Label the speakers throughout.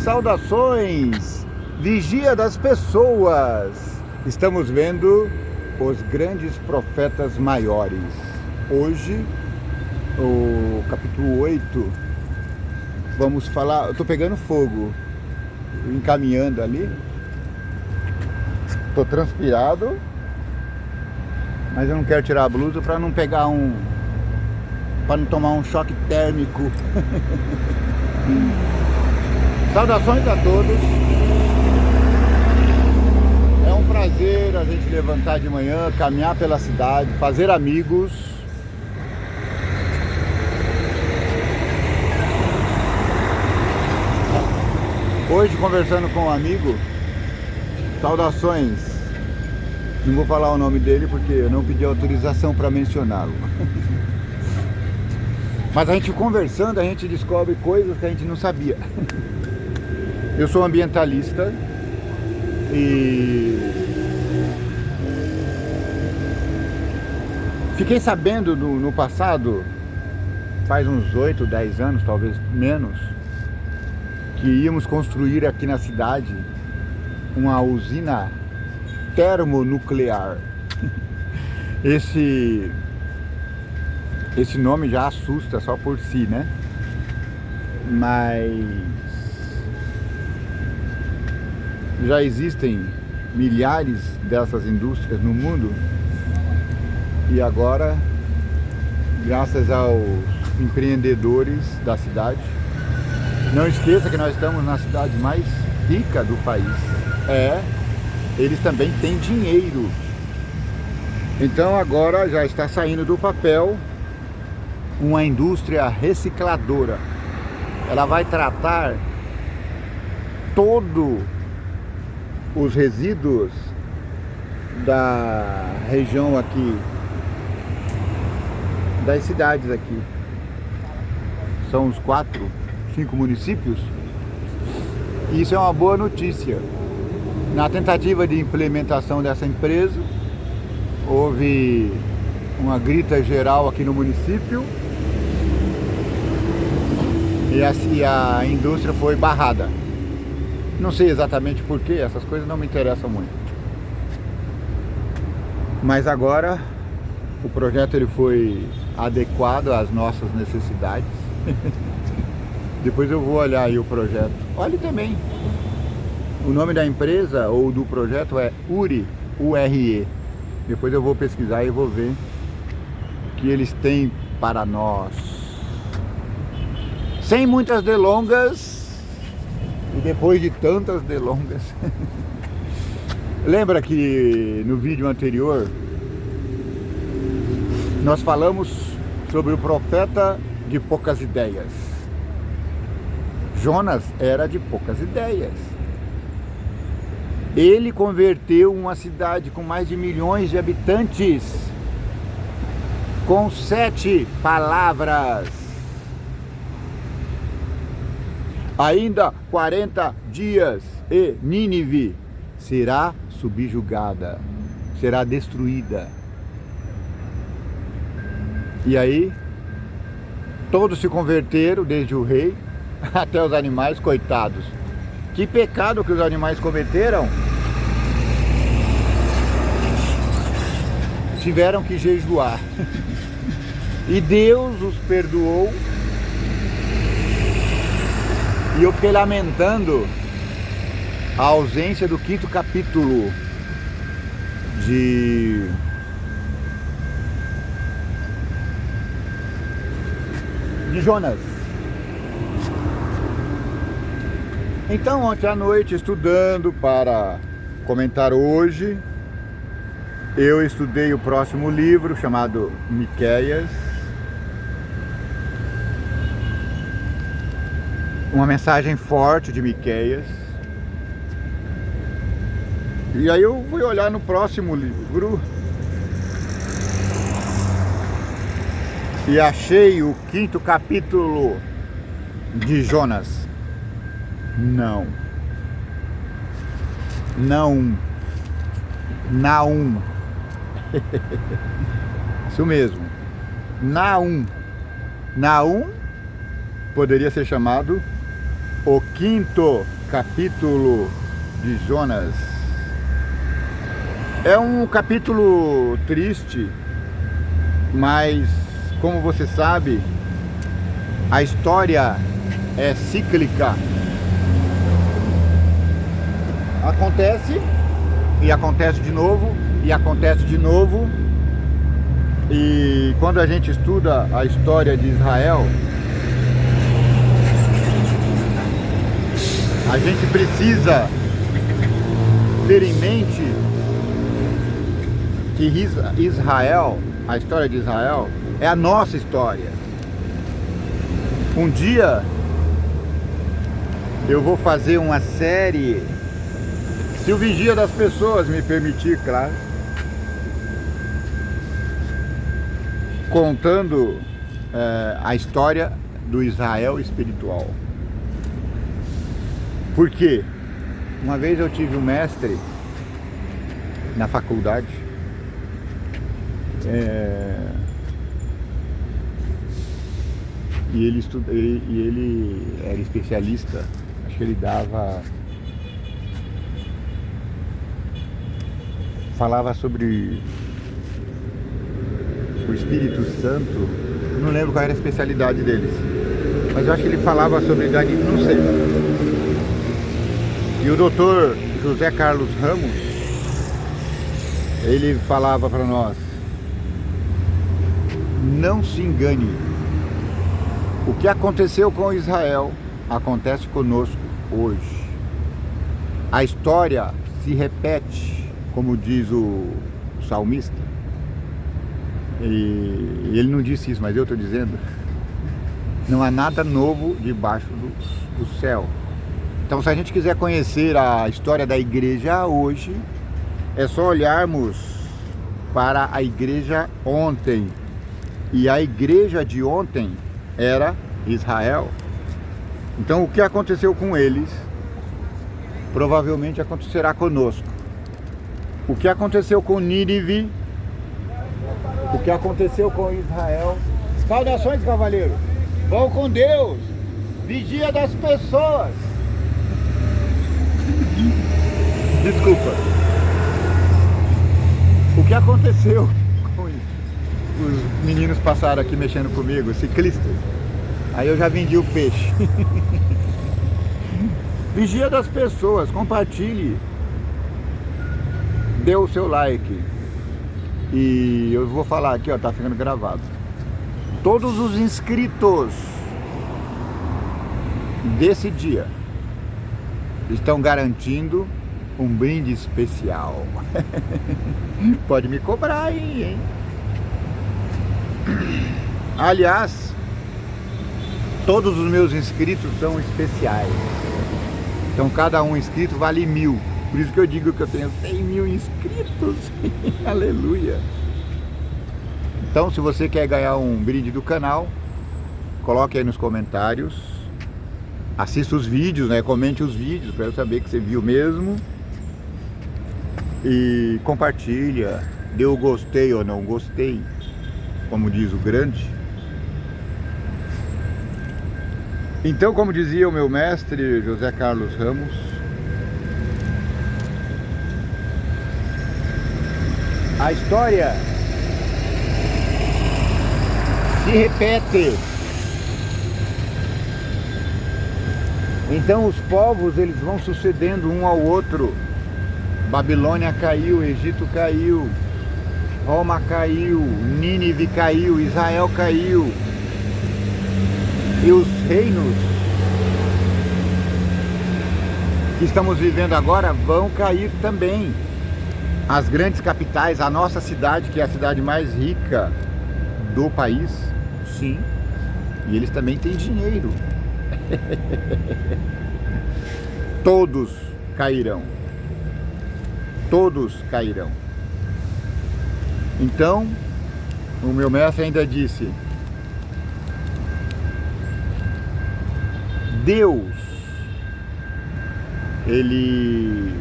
Speaker 1: Saudações, vigia das pessoas. Estamos vendo os grandes profetas maiores. Hoje, o capítulo 8, vamos falar. Eu tô pegando fogo, encaminhando ali. Tô transpirado, mas eu não quero tirar a blusa para não pegar para não tomar um choque térmico. Saudações a todos. É um prazer a gente levantar de manhã, caminhar pela cidade, fazer amigos. Hoje, conversando com um amigo, saudações. Não vou falar o nome dele porque eu não pedi autorização para mencioná-lo. Mas a gente conversando, a gente descobre coisas que a gente não sabia. Eu sou ambientalista e fiquei sabendo no passado, faz uns 8, 10 anos, talvez menos, que íamos construir aqui na cidade uma usina termonuclear. Esse nome já assusta só por si, né? Mas já existem milhares dessas indústrias no mundo e agora, graças aos empreendedores da cidade, não esqueça que nós estamos na cidade mais rica do país. Eles também têm dinheiro. Então agora já está saindo do papel uma indústria recicladora. Ela vai tratar todos os resíduos da região aqui, das cidades aqui. São uns 4, 5 municípios. E isso é uma boa notícia. Na tentativa de implementação dessa empresa, houve uma grita geral aqui no município e a indústria foi barrada. Não sei exatamente porquê, essas coisas não me interessam muito. Mas agora o projeto ele foi adequado às nossas necessidades. Depois eu vou olhar aí o projeto. Olhe também. O nome da empresa ou do projeto é URE, U-R-E. Depois eu vou pesquisar e vou ver o que eles têm para nós. Sem muitas delongas, e depois de tantas delongas, lembra que no vídeo anterior nós falamos sobre o profeta de poucas ideias. Jonas era de poucas ideias. Ele converteu uma cidade com mais de milhões de habitantes com 7 palavras. Ainda 40 dias e Nínive será subjugada, será destruída. E aí, todos se converteram, desde o rei até os animais, coitados. Que pecado que os animais cometeram! Tiveram que jejuar. E Deus os perdoou. E eu fiquei lamentando a ausência do 5º capítulo de Jonas. Então, ontem à noite, estudando para comentar hoje, eu estudei o próximo livro, chamado Miqueias. Uma mensagem forte de Miqueias. E aí eu fui olhar no próximo livro e achei o 5º capítulo de Jonas. Não. Naum. Isso mesmo. Naum. Naum poderia ser chamado o 5º capítulo de Jonas. É um capítulo triste, mas como você sabe, a história é cíclica. Acontece, e acontece de novo, e acontece de novo. E quando a gente estuda a história de Israel, a gente precisa ter em mente que Israel, a história de Israel, é a nossa história. Um dia eu vou fazer uma série, se o Vigia das Pessoas me permitir, claro, contando a história do Israel espiritual. Por quê? Uma vez eu tive um mestre na faculdade, e ele era especialista, acho que ele falava sobre o Espírito Santo, não lembro qual era a especialidade deles, mas eu acho que ele falava sobre Daniel, não sei. E o doutor José Carlos Ramos, ele falava para nós: não se engane, o que aconteceu com Israel acontece conosco hoje. A história se repete, como diz o salmista. E ele não disse isso, mas eu estou dizendo. Não há nada novo debaixo do céu. Então, se a gente quiser conhecer a história da igreja hoje, é só olharmos para a igreja ontem. E a igreja de ontem era Israel. Então, o que aconteceu com eles, provavelmente acontecerá conosco. O que aconteceu com Nínive, o que aconteceu com Israel. Saudações, cavaleiro. Vão com Deus. Vigia das pessoas. Desculpa. O que aconteceu com os meninos passaram aqui mexendo comigo, ciclistas. Aí eu já vendi o peixe. Vigia das pessoas, compartilhe. Dê o seu like. E eu vou falar aqui, ó, tá ficando gravado. Todos os inscritos desse dia estão garantindo um brinde especial. Pode me cobrar aí, hein? Aliás, todos os meus inscritos são especiais. Então cada um inscrito vale 1000. Por isso que eu digo que eu tenho 100.000 inscritos. Aleluia. Então, se você quer ganhar um brinde do canal, coloque aí nos comentários. Assista os vídeos, né? Comente os vídeos para eu saber que você viu mesmo. E compartilha. Dê o gostei ou não gostei, como diz o grande. Então, como dizia o meu mestre José Carlos Ramos, a história se repete. Então os povos, eles vão sucedendo um ao outro. Babilônia caiu, Egito caiu, Roma caiu, Nínive caiu, Israel caiu. E os reinos que estamos vivendo agora vão cair também. As grandes capitais, a nossa cidade, que é a cidade mais rica do país, sim, e eles também têm dinheiro. Todos cairão. Todos cairão. Então, o meu mestre ainda disse: Deus, ele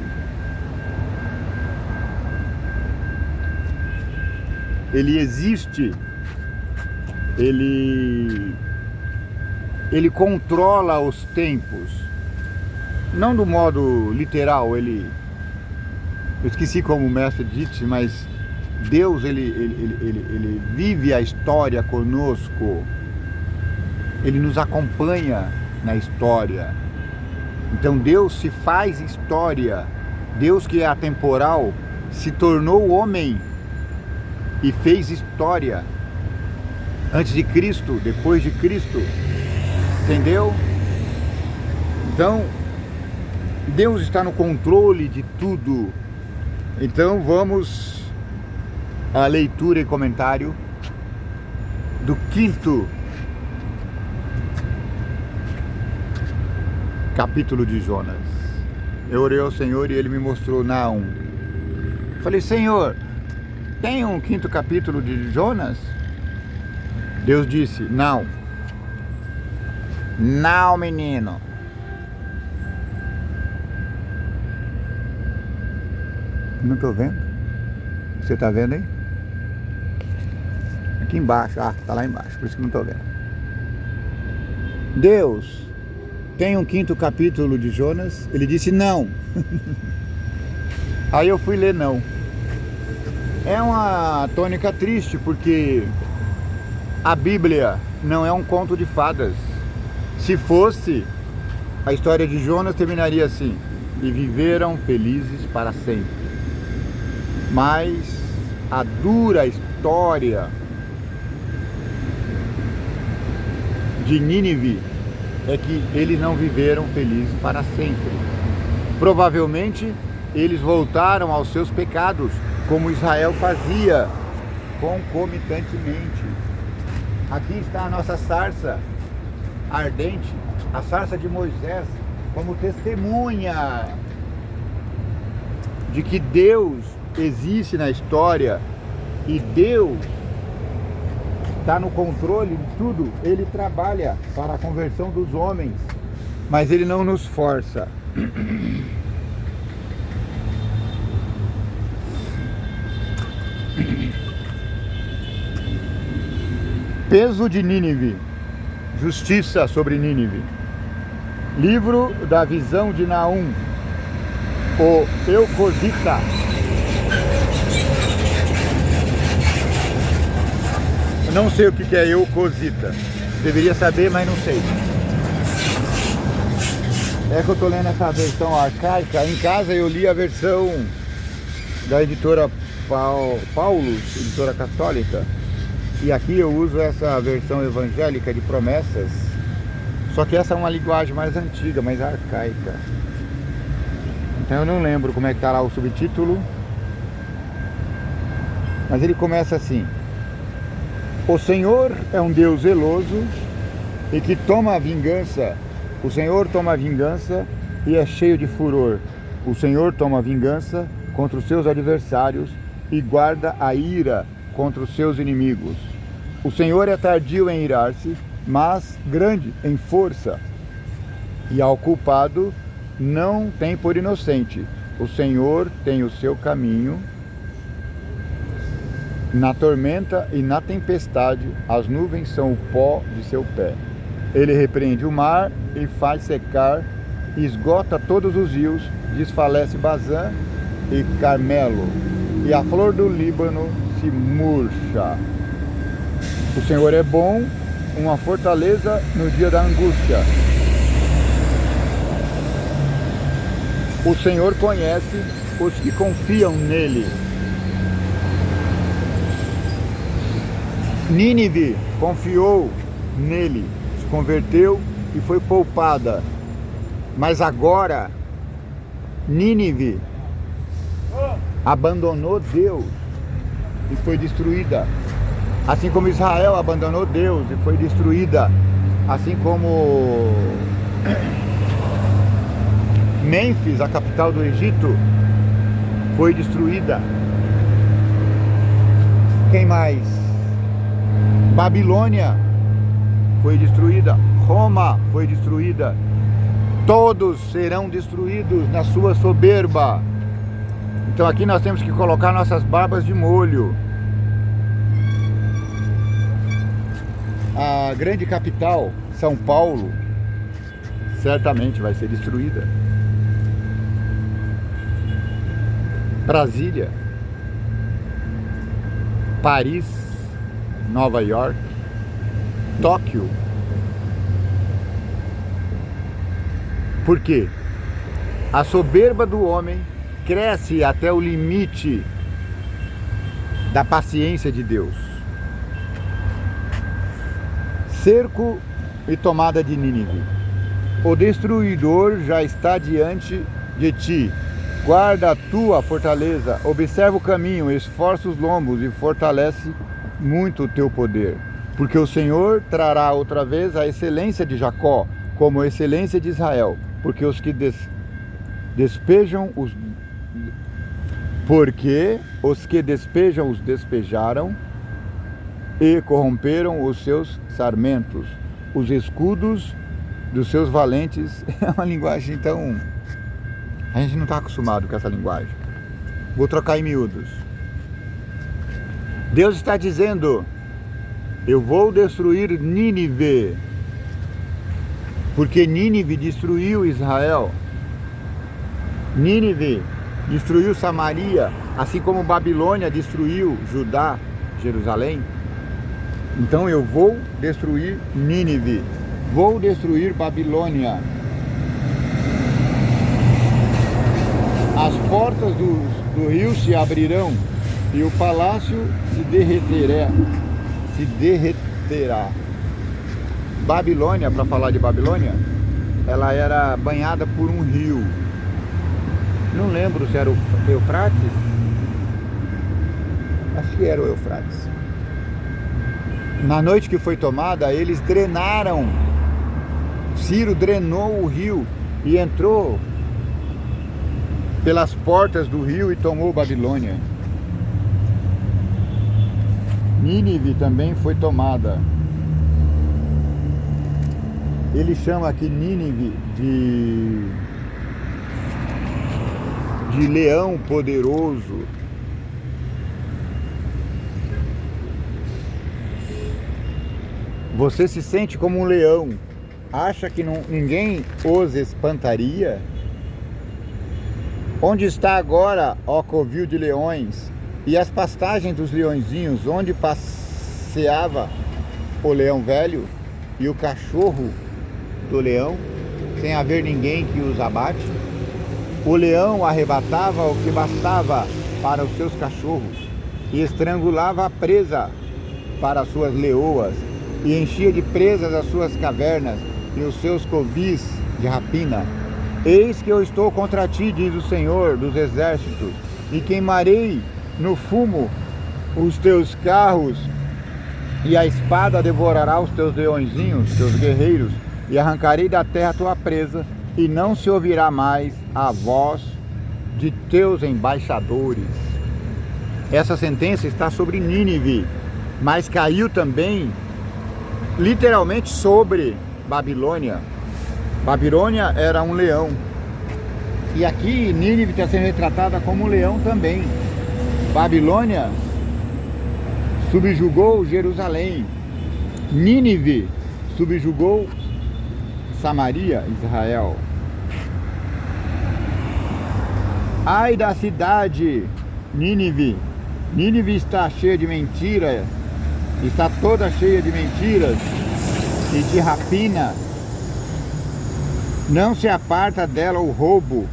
Speaker 1: existe, ele controla os tempos. não do modo literal, eu esqueci como o mestre disse, mas Deus, ele vive a história conosco, ele nos acompanha na história. Então Deus se faz história, Deus que é atemporal, se tornou homem e fez história, antes de Cristo, depois de Cristo, entendeu? Então, Deus está no controle de tudo. Então vamos à leitura e comentário do 5º capítulo de Jonas. Eu orei ao Senhor e Ele me mostrou Naum. Falei, Senhor, tem um 5º capítulo de Jonas? Deus disse, não. Não, menino. Não estou vendo. Você está vendo aí? Aqui embaixo. Ah, está lá embaixo, por isso que não estou vendo. Deus tem um 5º capítulo de Jonas? Ele disse não. Aí eu fui ler não. É uma tônica triste, porque a Bíblia não é um conto de fadas. Se fosse, a história de Jonas terminaria assim: e viveram felizes para sempre. Mas a dura história de Nínive é que eles não viveram felizes para sempre. Provavelmente eles voltaram aos seus pecados, como Israel fazia concomitantemente. Aqui está a nossa sarça ardente, a sarça de Moisés, como testemunha de que Deus existe na história e Deus está no controle de tudo. Ele trabalha para a conversão dos homens, mas Ele não nos força. Peso de Nínive, justiça sobre Nínive. Livro da visão de Naum, o Eucosita. Não sei o que é Eucosita. Deveria saber, mas não sei. É que eu estou lendo essa versão arcaica. Em casa eu li a versão da editora Paulus, editora católica. E aqui eu uso essa versão evangélica de Promessas. Só que essa é uma linguagem mais antiga, mais arcaica. Então eu não lembro como é que está lá o subtítulo. Mas ele começa assim: o Senhor é um Deus zeloso e que toma a vingança. O Senhor toma a vingança e é cheio de furor. O Senhor toma a vingança contra os seus adversários e guarda a ira contra os seus inimigos. O Senhor é tardio em irar-se, mas grande em força. E ao culpado não tem por inocente. O Senhor tem o seu caminho. Na tormenta e na tempestade, as nuvens são o pó de seu pé. Ele repreende o mar e faz secar, esgota todos os rios, desfalece Bazã e Carmelo, e a flor do Líbano se murcha. O Senhor é bom, uma fortaleza no dia da angústia. O Senhor conhece os que confiam nele. Nínive confiou nele, se converteu e foi poupada. Mas agora, Nínive abandonou Deus e foi destruída. Assim como Israel abandonou Deus e foi destruída. Assim como Mênfis, a capital do Egito, foi destruída. Quem mais? Babilônia foi destruída. Roma foi destruída. Todos serão destruídos na sua soberba. Então aqui nós temos que colocar nossas barbas de molho. A grande capital, São Paulo, certamente vai ser destruída. Brasília, Paris, Nova York, Tóquio. Por quê? A soberba do homem cresce até o limite da paciência de Deus. Cerco e tomada de Nínive. O destruidor já está diante de ti. Guarda a tua fortaleza, observa o caminho, esforça os lombos e fortalece muito o teu poder. Porque o Senhor trará outra vez a excelência de Jacó, como a excelência de Israel. Porque os que despejam os despejaram e corromperam os seus sarmentos. Os escudos dos seus valentes. É uma linguagem tão... A gente não está acostumado com essa linguagem. Vou trocar em miúdos. Deus está dizendo: eu vou destruir Nínive, porque Nínive destruiu Israel. Nínive destruiu Samaria, assim como Babilônia destruiu Judá, Jerusalém. Então eu vou destruir Nínive, vou destruir Babilônia. As portas do rio se abrirão e o palácio se derreterá. Babilônia, para falar de Babilônia, ela era banhada por um rio. Não lembro se era o Eufrates. Acho que era o Eufrates. Na noite que foi tomada, eles drenaram. Ciro drenou o rio e entrou pelas portas do rio e tomou Babilônia. Nínive também foi tomada. Ele chama aqui Nínive de leão poderoso. Você se sente como um leão. Acha que ninguém os espantaria? Onde está agora, ó covil de leões, e as pastagens dos leõezinhos, onde passeava o leão velho e o cachorro do leão, sem haver ninguém que os abate? O leão arrebatava o que bastava para os seus cachorros, e estrangulava a presa para as suas leoas, e enchia de presas as suas cavernas e os seus covis de rapina. Eis que eu estou contra ti, diz o Senhor dos exércitos, e queimarei no fumo os teus carros, e a espada devorará os teus leõezinhos, teus guerreiros, e arrancarei da terra a tua presa, e não se ouvirá mais a voz de teus embaixadores. Essa sentença está sobre Nínive, mas caiu também literalmente sobre Babilônia. Babilônia era um leão. E aqui Nínive está sendo retratada como um leão também. Babilônia subjugou Jerusalém. Nínive subjugou Samaria, Israel. Ai da cidade Nínive. Nínive está cheia de mentira. Está toda cheia de mentiras e de rapina. Não se aparta dela o roubo.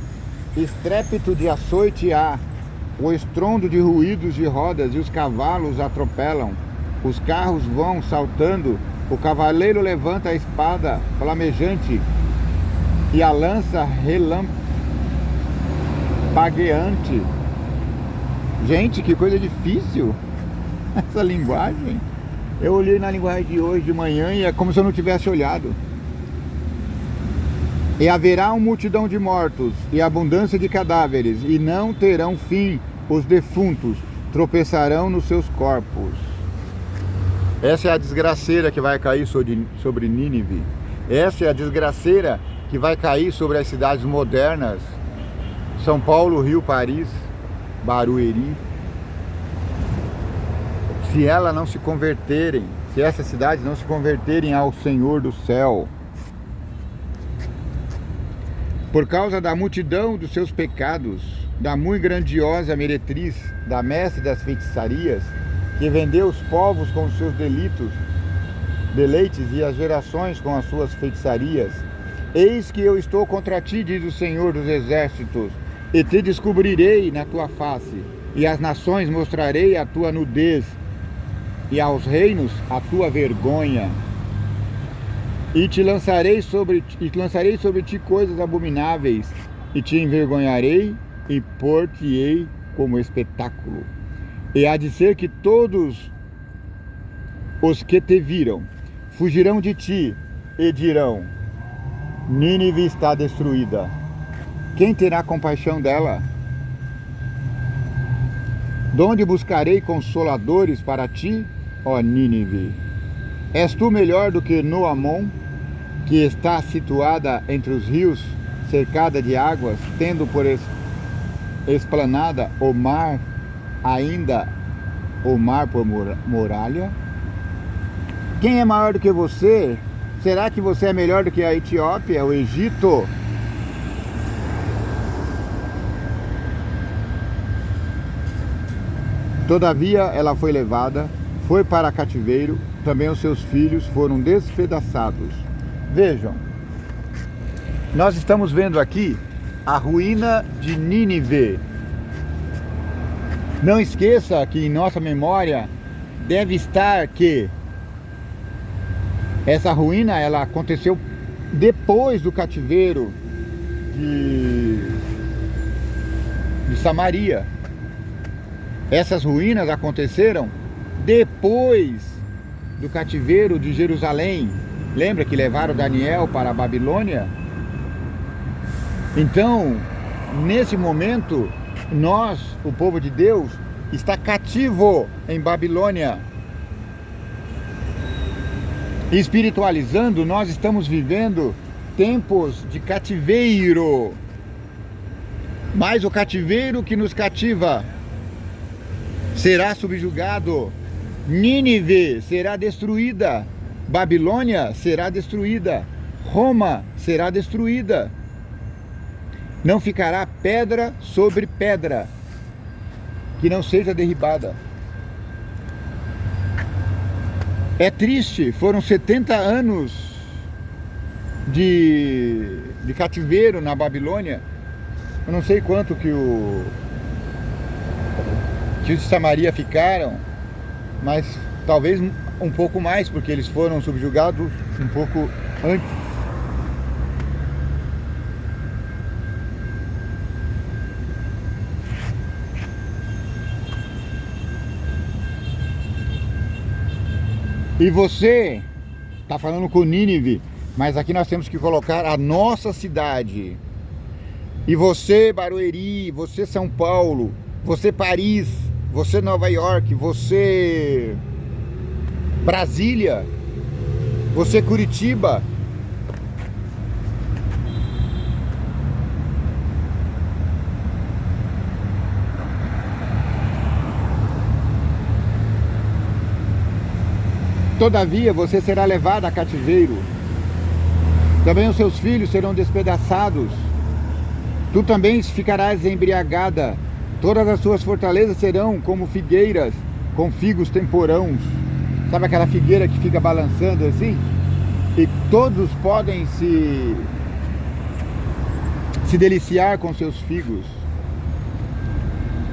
Speaker 1: Estrépito de açoite há, o estrondo de ruídos de rodas, e os cavalos atropelam. Os carros vão saltando, o cavaleiro levanta a espada flamejante e a lança relampagueante. Gente, que coisa difícil essa linguagem. Eu olhei na linguagem de hoje de manhã e é como se eu não tivesse olhado. E haverá uma multidão de mortos e abundância de cadáveres, e não terão fim os defuntos, tropeçarão nos seus corpos. Essa é a desgraceira que vai cair sobre Nínive. Essa é a desgraceira que vai cair sobre as cidades modernas. São Paulo, Rio, Paris, Barueri. Se elas não se converterem, se essas cidades não se converterem ao Senhor do céu, por causa da multidão dos seus pecados, da muito grandiosa meretriz, da mestre das feitiçarias, que vendeu os povos com os seus deleites e as gerações com as suas feitiçarias. Eis que eu estou contra ti, diz o Senhor dos Exércitos, e te descobrirei na tua face, e às nações mostrarei a tua nudez, e aos reinos a tua vergonha. E lançarei sobre ti coisas abomináveis, e te envergonharei, e pôr-te-ei como espetáculo. E há de ser que todos os que te viram fugirão de ti, e dirão: Nínive está destruída. Quem terá compaixão dela? Donde buscarei consoladores para ti, ó Nínive? És tu melhor do que Noamon, que está situada entre os rios, cercada de águas, tendo por esplanada o mar, ainda o mar por muralha? Quem é maior do que você? Será que você é melhor do que a Etiópia, o Egito? Todavia ela foi levada, foi para cativeiro, também os seus filhos foram despedaçados. Vejam, nós estamos vendo aqui a ruína de Nínive. Não esqueça que em nossa memória deve estar que essa ruína ela aconteceu depois do cativeiro de Samaria. Essas ruínas aconteceram depois do cativeiro de Jerusalém. Lembra que levaram Daniel para a Babilônia? Então, nesse momento, nós, o povo de Deus, está cativo em Babilônia. Espiritualizando, nós estamos vivendo tempos de cativeiro. Mas o cativeiro que nos cativa será subjugado. Nínive será destruída. Babilônia será destruída. Roma será destruída. Não ficará pedra sobre pedra que não seja derribada. É triste, foram 70 anos de cativeiro na Babilônia. Eu não sei quanto que os de Samaria ficaram, mas talvez um pouco mais, porque eles foram subjugados um pouco antes. E você está falando com Nínive, mas aqui nós temos que colocar a nossa cidade. E você, Barueri, você, São Paulo, você, Paris, você, Nova York, você, Brasília, você, Curitiba. Todavia você será levado a cativeiro. Também os seus filhos serão despedaçados. Tu também ficarás embriagada. Todas as suas fortalezas serão como figueiras com figos temporãos. Sabe aquela figueira que fica balançando assim? E todos podem se deliciar com seus figos.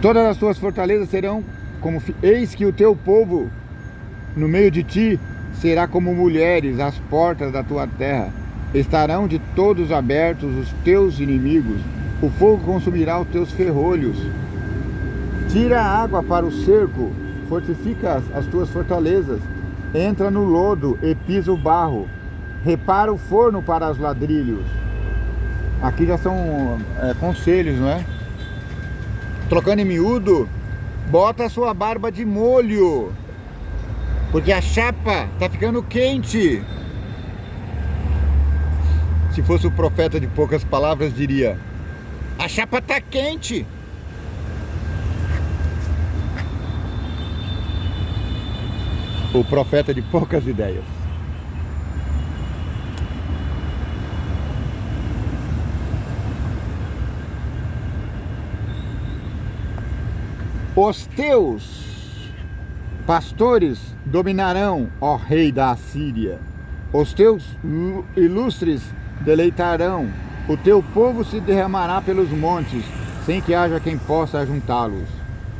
Speaker 1: Todas as suas fortalezas serão como... Eis que o teu povo no meio de ti será como mulheres às portas da tua terra. Estarão de todos abertos os teus inimigos. O fogo consumirá os teus ferrolhos. Tira a água para o cerco, fortifica as tuas fortalezas. Entra no lodo e pisa o barro. Repara o forno para os ladrilhos. Aqui já são conselhos, não é? Trocando em miúdo, bota a sua barba de molho, porque a chapa está ficando quente. Se fosse o profeta de poucas palavras, diria: a chapa está quente. O profeta de poucas ideias. Os teus pastores dominarão, ó rei da Assíria. Os teus ilustres deleitarão. O teu povo se derramará pelos montes, sem que haja quem possa juntá-los.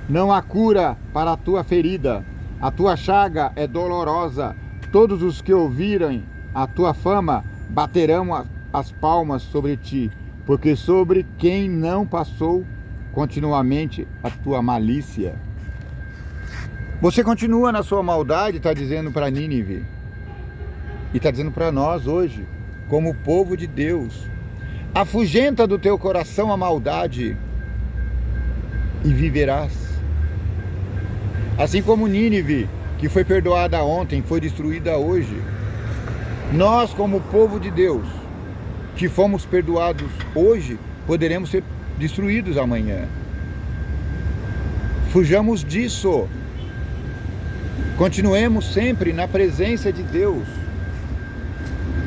Speaker 1: Não há cura para a tua ferida. A tua chaga é dolorosa. Todos os que ouvirem a tua fama baterão as palmas sobre ti, porque sobre quem não passou continuamente a tua malícia. Você continua na sua maldade, está dizendo para Nínive, e está dizendo para nós hoje, como povo de Deus. Afugenta do teu coração a maldade e viverás. Assim como Nínive, que foi perdoada ontem, foi destruída hoje. Nós, como povo de Deus, que fomos perdoados hoje, poderemos ser destruídos amanhã. Fujamos disso. Continuemos sempre na presença de Deus.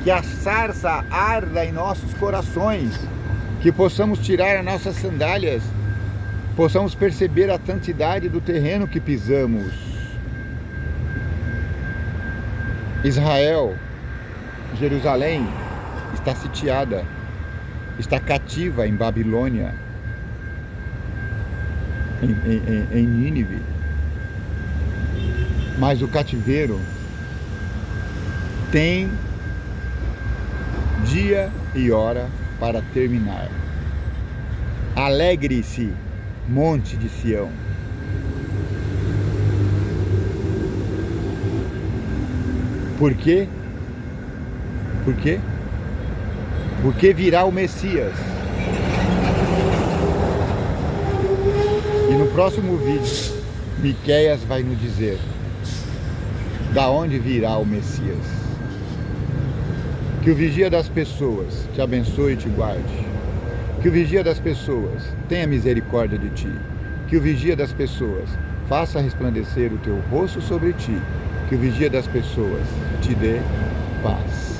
Speaker 1: Que a sarça arda em nossos corações, que possamos tirar as nossas sandálias, possamos perceber a santidade do terreno que pisamos. Israel, Jerusalém, está sitiada, está cativa em Babilônia, em Nínive. Mas o cativeiro tem dia e hora para terminar. Alegre-se, monte de Sião. Por quê? Por quê? Porque virá o Messias. E no próximo vídeo, Miqueias vai nos dizer da onde virá o Messias. Que o vigia das pessoas te abençoe e te guarde. Que o vigia das pessoas tenha misericórdia de ti. Que o vigia das pessoas faça resplandecer o teu rosto sobre ti. Que o vigia das pessoas te dê paz.